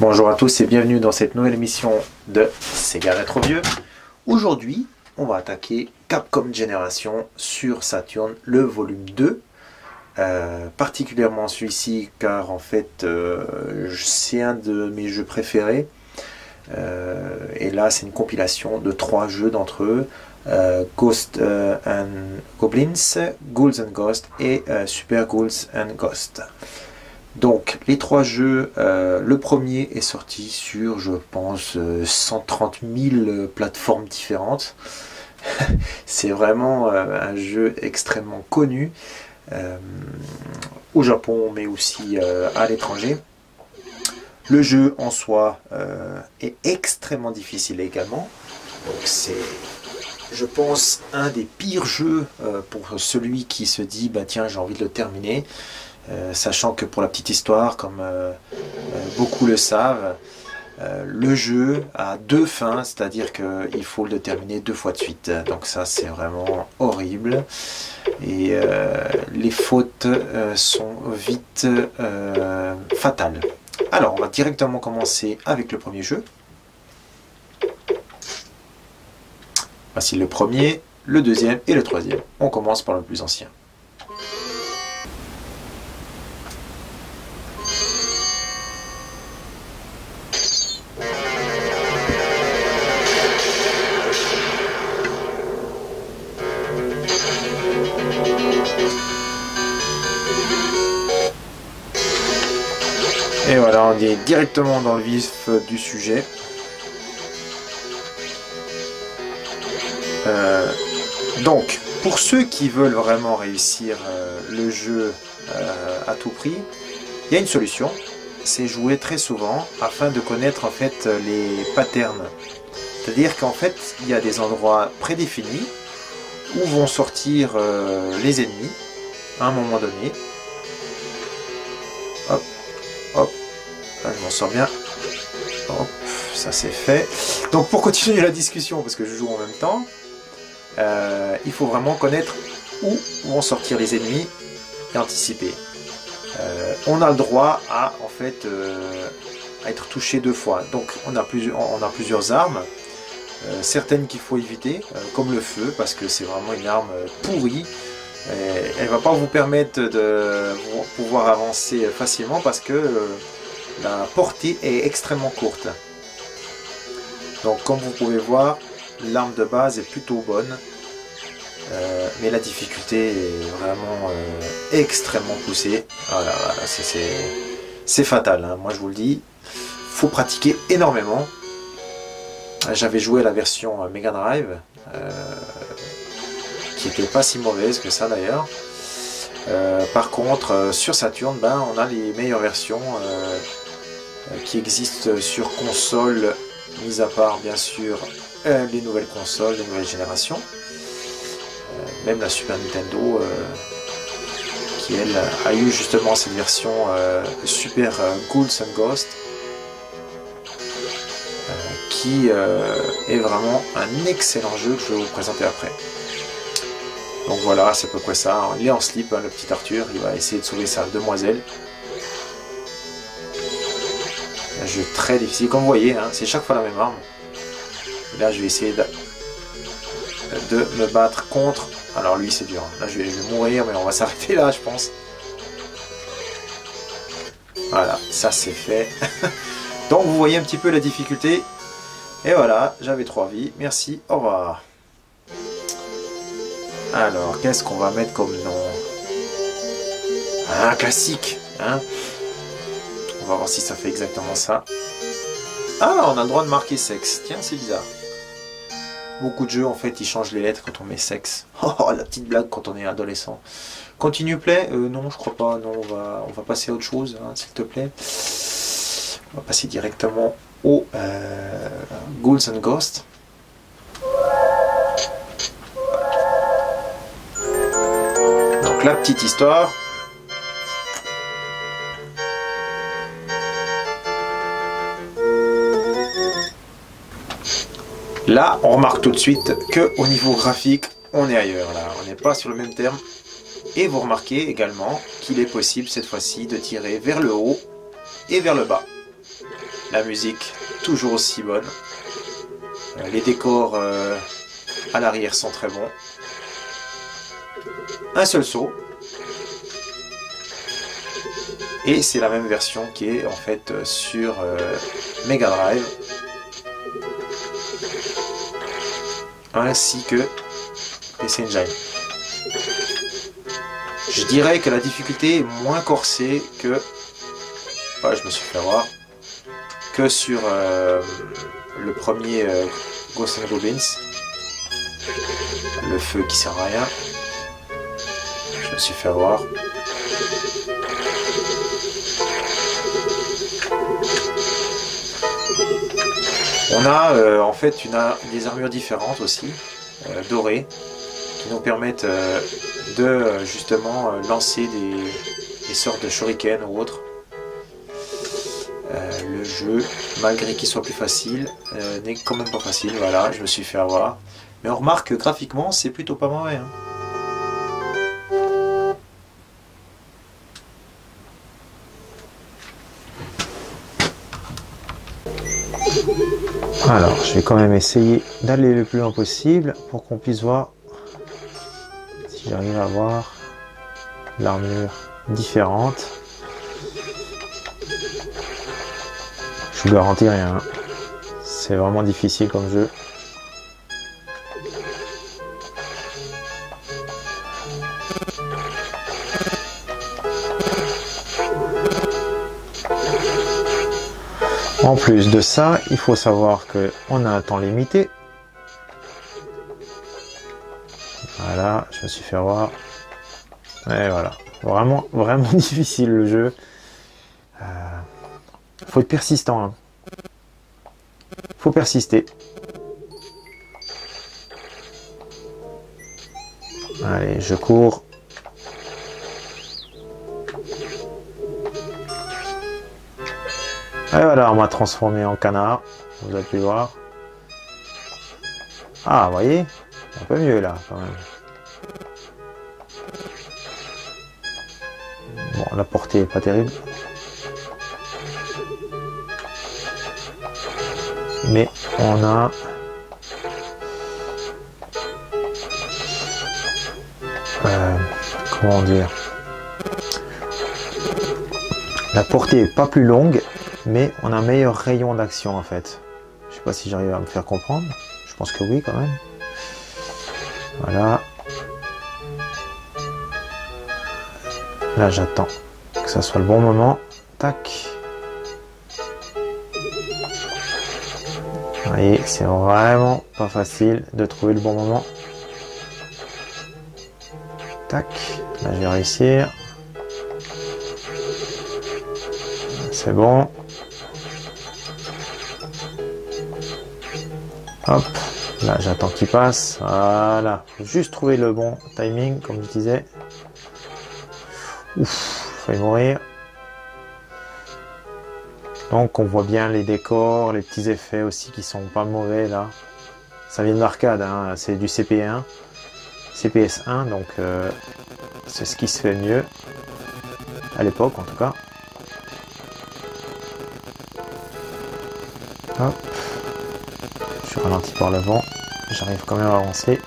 Bonjour à tous et bienvenue dans cette nouvelle émission de Sega Retro Vieux. Aujourd'hui, on va attaquer Capcom Generation sur Saturn, le volume 2. Particulièrement celui-ci car en fait c'est un de mes jeux préférés. Et là c'est une compilation de 3 jeux d'entre eux. Ghosts and Goblins, Ghouls and Ghosts et Super Ghouls and Ghosts. Donc les 3 jeux, le premier est sorti sur je pense 130 000 plateformes différentes. C'est vraiment un jeu extrêmement connu au Japon mais aussi à l'étranger. Le jeu en soi est extrêmement difficile également. Donc c'est, je pense, un des pires jeux pour celui qui se dit bah tiens j'ai envie de le terminer. Sachant que pour la petite histoire, comme beaucoup le savent, le jeu a 2 fins, c'est-à-dire qu'il faut le terminer 2 fois de suite. Donc ça c'est vraiment horrible. Et les fautes sont vite fatales. Alors on va directement commencer avec le premier jeu. Voici le premier, le deuxième et le troisième. On commence par le plus ancien. Et voilà, on est directement dans le vif du sujet. Donc, pour ceux qui veulent vraiment réussir le jeu à tout prix, il y a une solution, c'est jouer très souvent afin de connaître en fait les patterns. C'est-à-dire qu'en fait, il y a des endroits prédéfinis où vont sortir les ennemis à un moment donné. Hop, hop, là je m'en sors bien. Hop, ça c'est fait. Donc pour continuer la discussion, parce que je joue en même temps, il faut vraiment connaître où vont sortir les ennemis et anticiper. On a le droit à en fait à être touché 2 fois. Donc on a plusieurs armes, certaines qu'il faut éviter, comme le feu, parce que c'est vraiment une arme pourrie. Elle ne va pas vous permettre de pouvoir avancer facilement parce que la portée est extrêmement courte. Donc comme vous pouvez voir, l'arme de base est plutôt bonne, mais la difficulté est vraiment extrêmement poussée. Voilà, c'est fatal, hein. Moi je vous le dis, faut pratiquer énormément. J'avais joué à la version Mega Drive, qui n'était pas si mauvaise que ça d'ailleurs. Par contre, sur Saturn, ben, on a les meilleures versions qui existent sur console, mis à part bien sûr les nouvelles consoles, les nouvelles générations. Même la Super Nintendo qui elle a eu justement cette version Super Ghouls and Ghosts qui est vraiment un excellent jeu que je vais vous présenter après. Donc voilà, c'est à peu près ça. Il est en slip, hein, le petit Arthur, il va essayer de sauver sa demoiselle. Un jeu très difficile, comme vous voyez, hein, c'est chaque fois la même arme. Et là je vais essayer de me battre contre. Alors lui c'est dur, là je vais mourir, mais on va s'arrêter là je pense. Voilà, ça c'est fait. Donc vous voyez un petit peu la difficulté. Et voilà, j'avais 3 vies, merci, au revoir. Alors, qu'est-ce qu'on va mettre comme nom? Un classique, hein? On va voir si ça fait exactement ça. Ah, on a le droit de marquer sexe. Tiens, c'est bizarre. Beaucoup de jeux, en fait, ils changent les lettres quand on met sexe. Oh, la petite blague quand on est adolescent. Continue play? Non, je crois pas. Non, on va passer à autre chose, hein, s'il te plaît. On va passer directement au Ghouls and Ghosts. Donc la petite histoire. Là, on remarque tout de suite que au niveau graphique, on est ailleurs. Là, on n'est pas sur le même terme. Et vous remarquez également qu'il est possible cette fois-ci de tirer vers le haut et vers le bas. La musique, toujours aussi bonne. Les décors à l'arrière sont très bons. Un seul saut. Et c'est la même version qui est en fait sur Mega Drive. Ainsi que PC Engine. Je dirais que la difficulté est moins corsée que... Ah, je me suis fait voir. Que sur le premier Ghosts and Goblins. Le feu qui sert à rien. Je me suis fait avoir. On a en fait des armures différentes aussi, dorées, qui nous permettent de justement lancer des sortes de shuriken ou autres. Le jeu, malgré qu'il soit plus facile, n'est quand même pas facile. Voilà, je me suis fait avoir. Mais on remarque que graphiquement, c'est plutôt pas mauvais. Hein. Alors, je vais quand même essayer d'aller le plus loin possible pour qu'on puisse voir si j'arrive à voir l'armure différente. Je vous garantis rien. Hein. C'est vraiment difficile comme jeu. En plus de ça, il faut savoir qu'on a un temps limité. Voilà, je me suis fait voir. Et voilà, vraiment difficile le jeu. Faut être persistant. Hein. Faut persister. Allez, je cours. Et voilà, on m'a transformé en canard. Vous avez pu voir. Ah, vous voyez, un peu mieux là, quand même. Bon, la portée est pas terrible. Mais on a... comment dire? La portée est pas plus longue. Mais on a un meilleur rayon d'action en fait. Je sais pas si j'arrive à me faire comprendre. Je pense que oui quand même. Voilà. Là j'attends que ça soit le bon moment. Tac. Vous voyez, c'est vraiment pas facile de trouver le bon moment. Tac. Là je vais réussir. C'est bon. Hop, là j'attends qu'il passe, voilà, faut juste trouver le bon timing, comme je disais. Ouf, failli mourir. Donc on voit bien les décors, les petits effets aussi qui sont pas mauvais là. Ça vient de l'arcade, hein. C'est du CP1, CPS1, donc c'est ce qui se fait mieux, à l'époque en tout cas. Hop. Je suis ralenti par le vent, j'arrive quand même à avancer.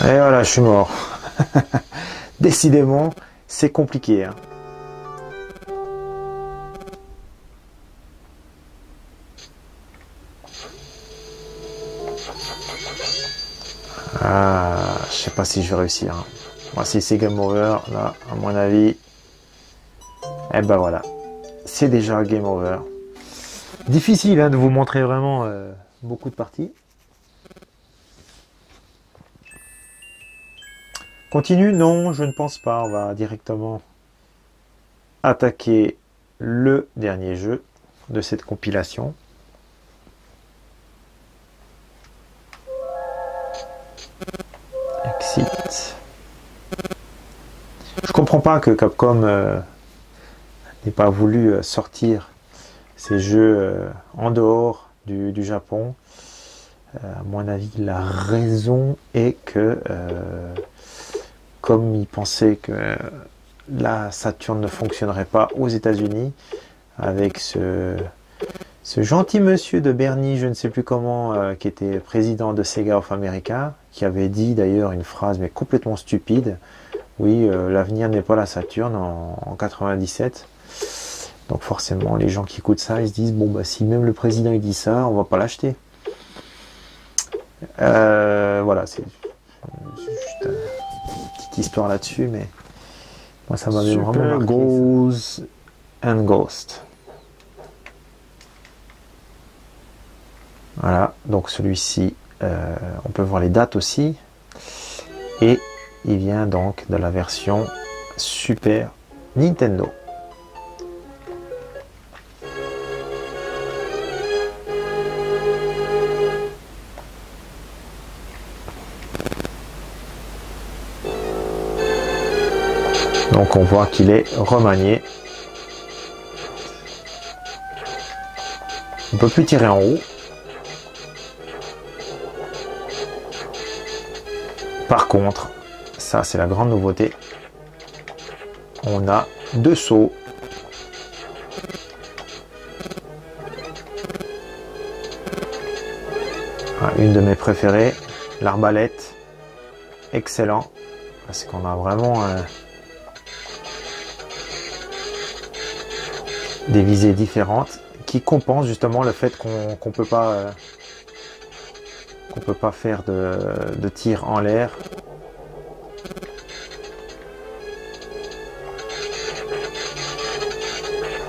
Et voilà, je suis mort. Décidément, c'est compliqué. Hein. Ah, je sais pas si je vais réussir. Hein. Moi, si c'est game over, là, à mon avis, et ben voilà, c'est déjà game over. Difficile hein, de vous montrer vraiment beaucoup de parties. Continue? Non, je ne pense pas. On va directement attaquer le dernier jeu de cette compilation. Exit. Je comprends pas que Capcom n'ait pas voulu sortir ces jeux en dehors du Japon. À mon avis, la raison est que comme il pensait que la Saturn ne fonctionnerait pas aux États-Unis, avec ce gentil monsieur de Bernie, je ne sais plus comment, qui était président de Sega of America, qui avait dit d'ailleurs une phrase mais complètement stupide. Oui, l'avenir n'est pas la Saturn en 97. Donc forcément, les gens qui écoutent ça, ils se disent, bon, bah si même le président il dit ça, on va pas l'acheter. Voilà, c'est juste une petite histoire là-dessus, mais moi ça m'avait vraiment marqué. Goes and Ghost. Voilà, donc celui-ci, on peut voir les dates aussi. Et il vient donc de la version Super Nintendo. Donc on voit qu'il est remanié. On ne peut plus tirer en haut. Par contre, ça c'est la grande nouveauté. On a 2 sauts. Une de mes préférées, l'arbalète. Excellent. Parce qu'on a vraiment des visées différentes qui compensent justement le fait qu'on peut pas faire de tir en l'air.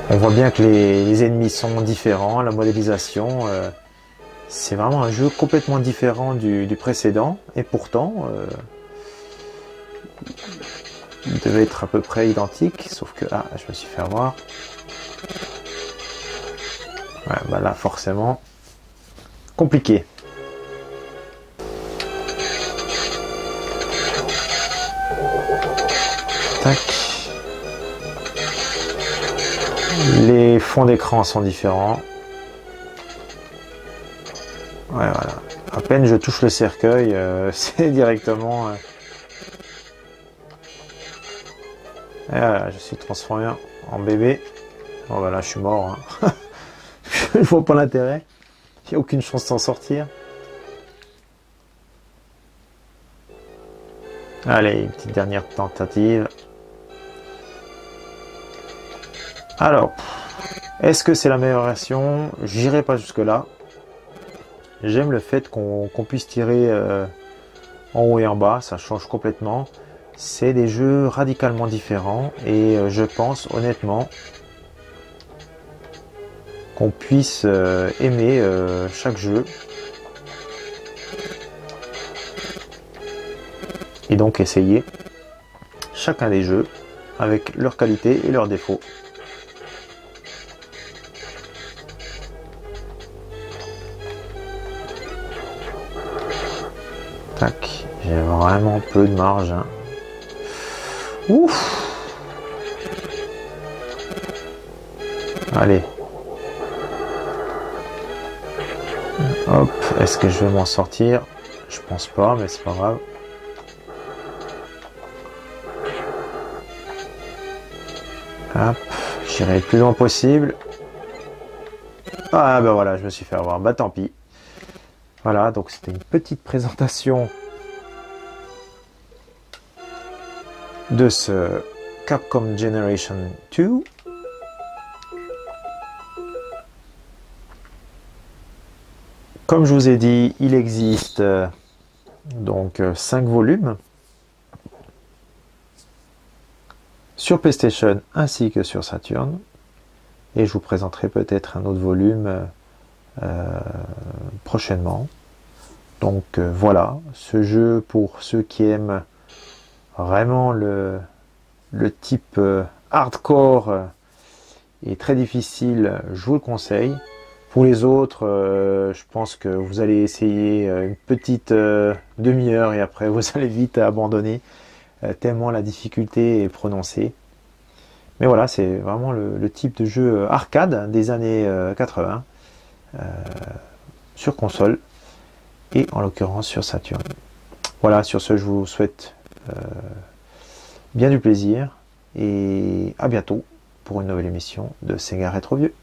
On voit bien que les ennemis sont différents, la modélisation, c'est vraiment un jeu complètement différent du précédent, et pourtant il devait être à peu près identique, sauf que je me suis fait avoir. Ouais, bah là forcément compliqué. Tac. Les fonds d'écran sont différents. Ouais, voilà. À peine je touche le cercueil, c'est directement. Voilà, je suis transformé en bébé. Bon, voilà, je suis mort. Hein. Je ne vois pas l'intérêt. J'ai aucune chance de s'en sortir. Allez, une petite dernière tentative. Alors, est-ce que c'est la meilleure version? J'irai pas jusque là. J'aime le fait qu'on puisse tirer en haut et en bas, ça change complètement. C'est des jeux radicalement différents et je pense honnêtement qu'on puisse aimer chaque jeu. Et donc essayer chacun des jeux avec leurs qualités et leurs défauts. Tac, j'ai vraiment peu de marge. Hein. Ouf. Allez. Hop, est-ce que je vais m'en sortir? Je pense pas, mais c'est pas grave. Hop, j'irai le plus loin possible. Ah ben voilà, je me suis fait avoir. Bah tant pis. Voilà, donc c'était une petite présentation de ce Capcom Generation 2. Comme je vous ai dit, il existe donc 5 volumes sur PlayStation ainsi que sur Saturn. Et je vous présenterai peut-être un autre volume prochainement. Donc voilà, ce jeu pour ceux qui aiment vraiment le type hardcore est très difficile, je vous le conseille. Pour les autres, je pense que vous allez essayer une petite demi-heure et après vous allez vite abandonner, tellement la difficulté est prononcée. Mais voilà, c'est vraiment le type de jeu arcade des années 80 sur console et en l'occurrence sur Saturn. Voilà, sur ce, je vous souhaite bien du plaisir et à bientôt pour une nouvelle émission de Sega Rétro Vieux.